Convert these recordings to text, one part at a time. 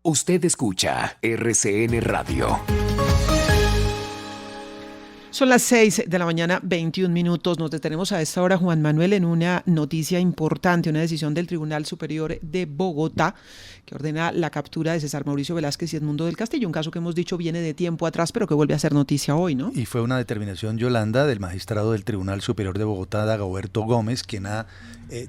Usted escucha RCN Radio. Son las 6 de la mañana, 21 minutos. Nos detenemos a esta hora, Juan Manuel, en una noticia importante, una decisión del Tribunal Superior de Bogotá que ordena la captura de César Mauricio Velázquez y Edmundo del Castillo, un caso que hemos dicho viene de tiempo atrás, pero que vuelve a ser noticia hoy, ¿no? Y fue una determinación, Yolanda, del magistrado del Tribunal Superior de Bogotá, Dagoberto Gómez, quien ha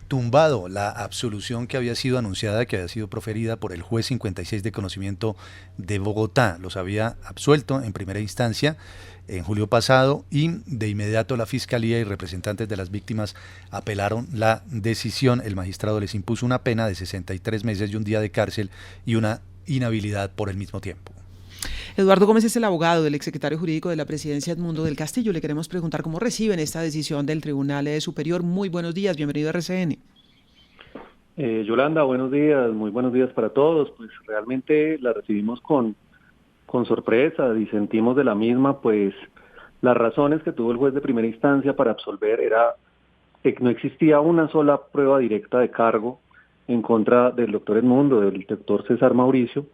tumbado la absolución que había sido anunciada, que había sido proferida por el juez 56 de conocimiento de Bogotá. Los había absuelto en primera instancia en julio pasado y de inmediato la Fiscalía y representantes de las víctimas apelaron la decisión. El magistrado les impuso una pena de 63 meses y un día de cárcel y una inhabilidad por el mismo tiempo. Eduardo Gómez es el abogado del exsecretario jurídico de la Presidencia, Edmundo del Castillo. Le queremos preguntar cómo reciben esta decisión del Tribunal Superior. Muy buenos días, bienvenido a RCN. Yolanda, buenos días, muy buenos días para todos. Pues realmente la recibimos con sorpresa, disentimos de la misma, pues las razones que tuvo el juez de primera instancia para absolver era que no existía una sola prueba directa de cargo en contra del doctor Edmundo, del doctor César Mauricio.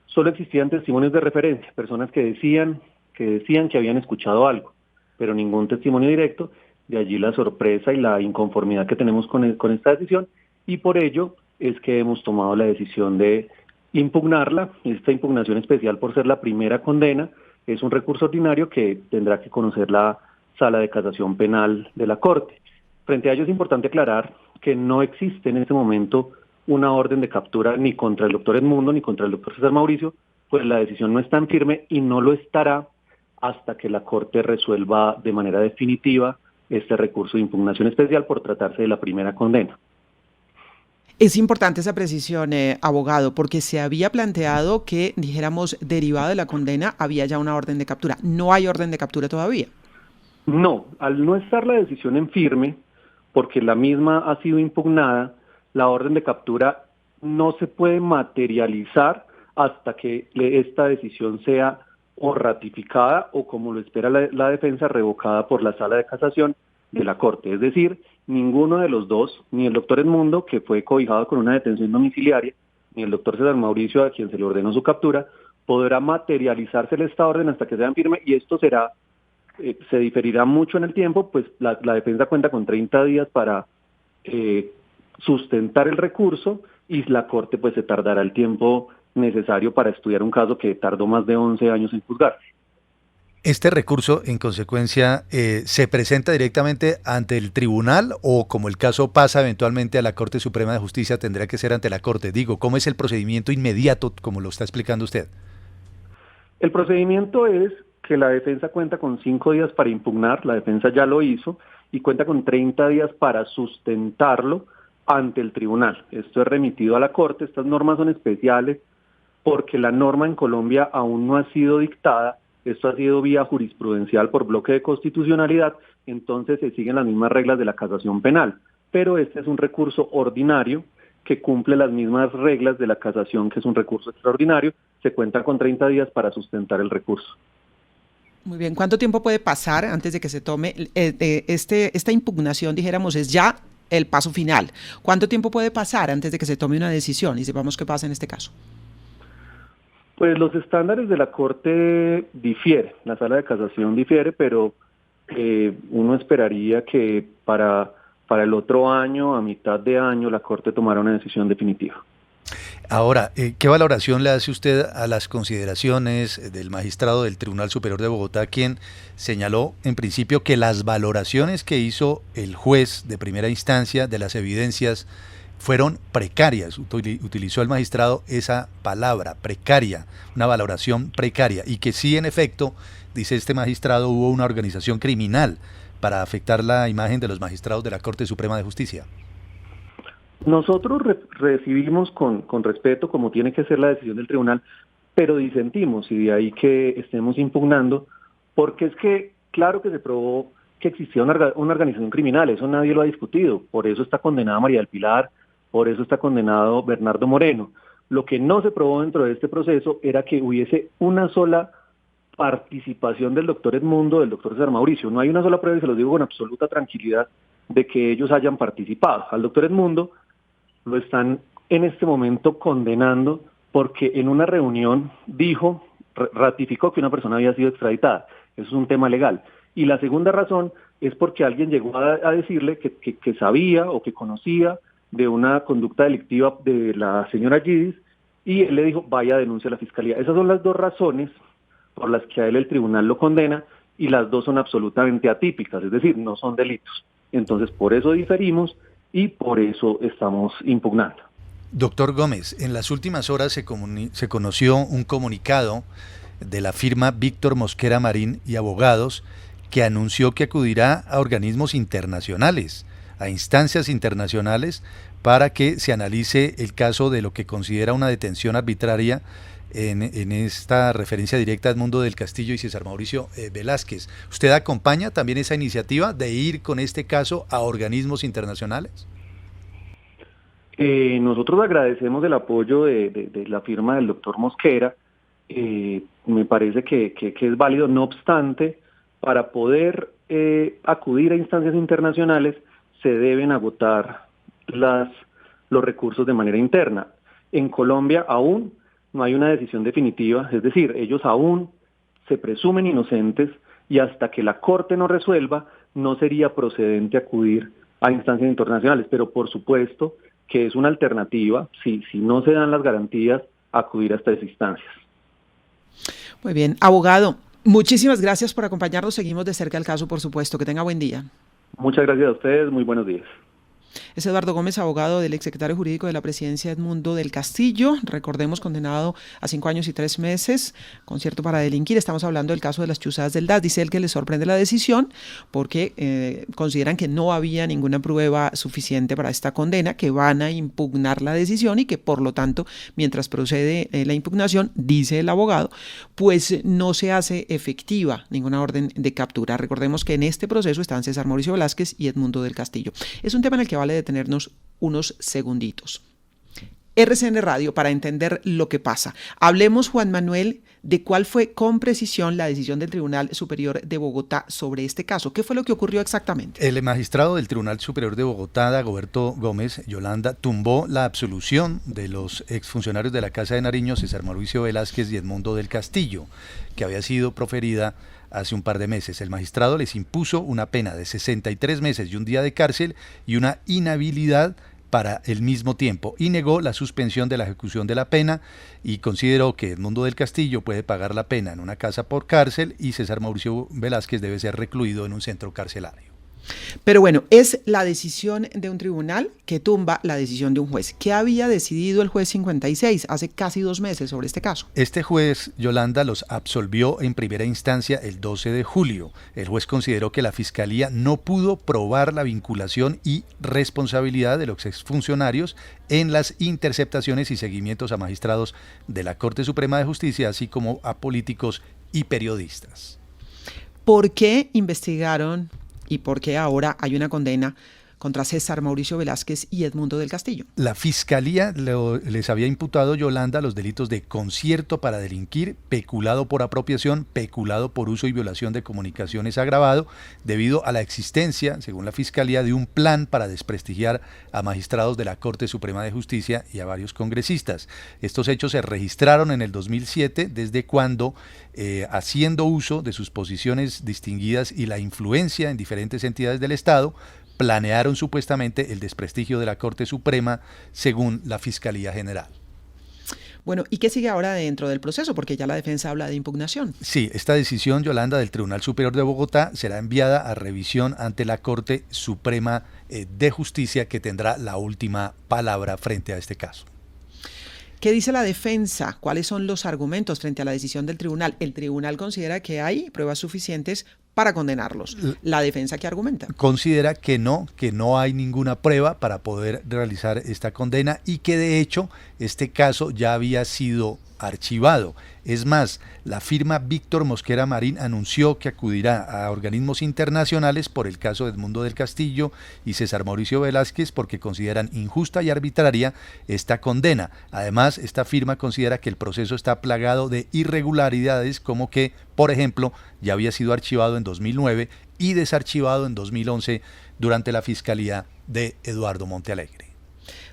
Solo existían testimonios de referencia, personas que decían que habían escuchado algo, pero ningún testimonio directo. De allí la sorpresa y la inconformidad que tenemos con esta decisión, y por ello es que hemos tomado la decisión de impugnarla. Esta impugnación especial, por ser la primera condena, es un recurso ordinario que tendrá que conocer la Sala de Casación Penal de la Corte. Frente a ello es importante aclarar que no existe en este momento una orden de captura ni contra el doctor Edmundo ni contra el doctor César Mauricio, pues la decisión no es tan firme y no lo estará hasta que la Corte resuelva de manera definitiva este recurso de impugnación especial por tratarse de la primera condena. Es importante esa precisión, abogado, porque se había planteado que, dijéramos, derivado de la condena, había ya una orden de captura. ¿No hay orden de captura todavía? No, al no estar la decisión en firme, porque la misma ha sido impugnada, la orden de captura no se puede materializar hasta que esta decisión sea o ratificada o, como lo espera la defensa, revocada por la Sala de Casación de la Corte. Es decir, ninguno de los dos, ni el doctor Edmundo, que fue cobijado con una detención domiciliaria, ni el doctor César Mauricio, a quien se le ordenó su captura, podrá materializarse esta orden hasta que sea firme, y esto se diferirá mucho en el tiempo, pues la defensa cuenta con 30 días para sustentar el recurso, y la Corte pues se tardará el tiempo necesario para estudiar un caso que tardó más de 11 años en juzgarse. ¿Este recurso, en consecuencia, se presenta directamente ante el tribunal o, como el caso pasa eventualmente a la Corte Suprema de Justicia, tendrá que ser ante la Corte? Digo, ¿cómo es el procedimiento inmediato, como lo está explicando usted? El procedimiento es que la defensa cuenta con 5 días para impugnar, la defensa ya lo hizo, y cuenta con 30 días para sustentarlo ante el tribunal. Esto es remitido a la Corte. Estas normas son especiales porque la norma en Colombia aún no ha sido dictada. Esto ha sido vía jurisprudencial por bloque de constitucionalidad, entonces se siguen las mismas reglas de la casación penal, pero este es un recurso ordinario que cumple las mismas reglas de la casación, que es un recurso extraordinario. Se cuenta con 30 días para sustentar el recurso. Muy bien, ¿cuánto tiempo puede pasar antes de que se tome esta impugnación, dijéramos, es ya el paso final? ¿Cuánto tiempo puede pasar antes de que se tome una decisión y sepamos qué pasa en este caso? Pues los estándares de la Corte difieren, la Sala de Casación difiere, pero uno esperaría que para el otro año, a mitad de año, la Corte tomara una decisión definitiva. Ahora, ¿qué valoración le hace usted a las consideraciones del magistrado del Tribunal Superior de Bogotá, quien señaló en principio que las valoraciones que hizo el juez de primera instancia de las evidencias fueron precarias? Utilizó el magistrado esa palabra, precaria, una valoración precaria, y que sí, en efecto, dice este magistrado, hubo una organización criminal para afectar la imagen de los magistrados de la Corte Suprema de Justicia. Nosotros recibimos con respeto, como tiene que ser la decisión del tribunal, pero disentimos, y de ahí que estemos impugnando, porque es que claro que se probó que existía una organización criminal, eso nadie lo ha discutido, por eso está condenada María del Pilar, por eso está condenado Bernardo Moreno. Lo que no se probó dentro de este proceso era que hubiese una sola participación del doctor Edmundo, del doctor César Mauricio. No hay una sola prueba, y se los digo con absoluta tranquilidad, de que ellos hayan participado. Al doctor Edmundo lo están en este momento condenando porque en una reunión ratificó que una persona había sido extraditada. Eso es un tema legal. Y la segunda razón es porque alguien llegó a decirle que sabía o que conocía de una conducta delictiva de la señora Yidis, y él le dijo, vaya a denuncia a la fiscalía. Esas son las dos razones por las que a él el tribunal lo condena, y las dos son absolutamente atípicas, es decir, no son delitos. Entonces, por eso diferimos y por eso estamos impugnando. Doctor Gómez, en las últimas horas se conoció un comunicado de la firma Víctor Mosquera Marín y Abogados, que anunció que acudirá a organismos internacionales, a instancias internacionales, para que se analice el caso de lo que considera una detención arbitraria en esta referencia directa a Edmundo del Castillo y César Mauricio Velázquez. ¿Usted acompaña también esa iniciativa de ir con este caso a organismos internacionales? Nosotros agradecemos el apoyo de la firma del doctor Mosquera. Me parece que es válido. No obstante, para poder acudir a instancias internacionales se deben agotar los recursos de manera interna. En Colombia aún no hay una decisión definitiva, es decir, ellos aún se presumen inocentes, y hasta que la Corte no resuelva no sería procedente acudir a instancias internacionales, pero por supuesto que es una alternativa, si no se dan las garantías, acudir a estas instancias. Muy bien, abogado, muchísimas gracias por acompañarnos, seguimos de cerca el caso, por supuesto, que tenga buen día. Muchas gracias a ustedes, muy buenos días. Es Eduardo Gómez, abogado del exsecretario jurídico de la presidencia Edmundo del Castillo, recordemos, condenado a 5 años y 3 meses, concierto para delinquir. Estamos hablando del caso de las chuzadas del DAS. Dice él que le sorprende la decisión porque consideran que no había ninguna prueba suficiente para esta condena, que van a impugnar la decisión y que, por lo tanto, mientras procede la impugnación, dice el abogado, pues no se hace efectiva ninguna orden de captura. Recordemos que en este proceso están César Mauricio Velázquez y Edmundo del Castillo. Es un tema en el que vale detenernos unos segunditos. RCN Radio, para entender lo que pasa. Hablemos, Juan Manuel, de cuál fue con precisión la decisión del Tribunal Superior de Bogotá sobre este caso. ¿Qué fue lo que ocurrió exactamente? El magistrado del Tribunal Superior de Bogotá, Dagoberto Gómez, Yolanda, tumbó la absolución de los exfuncionarios de la Casa de Nariño, César Mauricio Velázquez y Edmundo del Castillo, que había sido proferida hace un par de meses. El magistrado les impuso una pena de 63 meses y un día de cárcel y una inhabilidad para el mismo tiempo, y negó la suspensión de la ejecución de la pena, y consideró que Edmundo del Castillo puede pagar la pena en una casa por cárcel y César Mauricio Velázquez debe ser recluido en un centro carcelario. Pero bueno, es la decisión de un tribunal que tumba la decisión de un juez. ¿Qué había decidido el juez 56 hace casi 2 meses sobre este caso? Este juez, Yolanda, los absolvió en primera instancia el 12 de julio. El juez consideró que la Fiscalía no pudo probar la vinculación y responsabilidad de los exfuncionarios en las interceptaciones y seguimientos a magistrados de la Corte Suprema de Justicia, así como a políticos y periodistas. ¿Por qué investigaron y por qué ahora hay una condena contra César Mauricio Velázquez y Edmundo del Castillo? La Fiscalía les había imputado, Yolanda, los delitos de concierto para delinquir, peculado por apropiación, peculado por uso y violación de comunicaciones agravado, debido a la existencia, según la Fiscalía, de un plan para desprestigiar a magistrados de la Corte Suprema de Justicia y a varios congresistas. Estos hechos se registraron en el 2007, desde cuando, haciendo uso de sus posiciones distinguidas y la influencia en diferentes entidades del Estado, planearon supuestamente el desprestigio de la Corte Suprema, según la Fiscalía General. Bueno, ¿y qué sigue ahora dentro del proceso? Porque ya la defensa habla de impugnación. Sí, esta decisión, Yolanda, del Tribunal Superior de Bogotá será enviada a revisión ante la Corte Suprema de Justicia, que tendrá la última palabra frente a este caso. ¿Qué dice la defensa? ¿Cuáles son los argumentos frente a la decisión del tribunal? El tribunal considera que hay pruebas suficientes para condenarlos. ¿La defensa qué argumenta? Considera que no hay ninguna prueba para poder realizar esta condena y que de hecho este caso ya había sido archivado. Es más, la firma Víctor Mosquera Marín anunció que acudirá a organismos internacionales por el caso de Edmundo del Castillo y César Mauricio Velázquez porque consideran injusta y arbitraria esta condena. Además, esta firma considera que el proceso está plagado de irregularidades, como que, por ejemplo, ya había sido archivado en 2009 y desarchivado en 2011 durante la fiscalía de Eduardo Montealegre.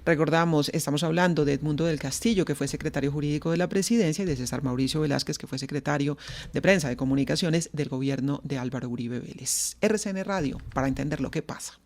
Recordamos, estamos hablando de Edmundo del Castillo, que fue secretario jurídico de la presidencia, y de César Mauricio Velázquez, que fue secretario de prensa de comunicaciones del gobierno de Álvaro Uribe Vélez. RCN Radio, para entender lo que pasa.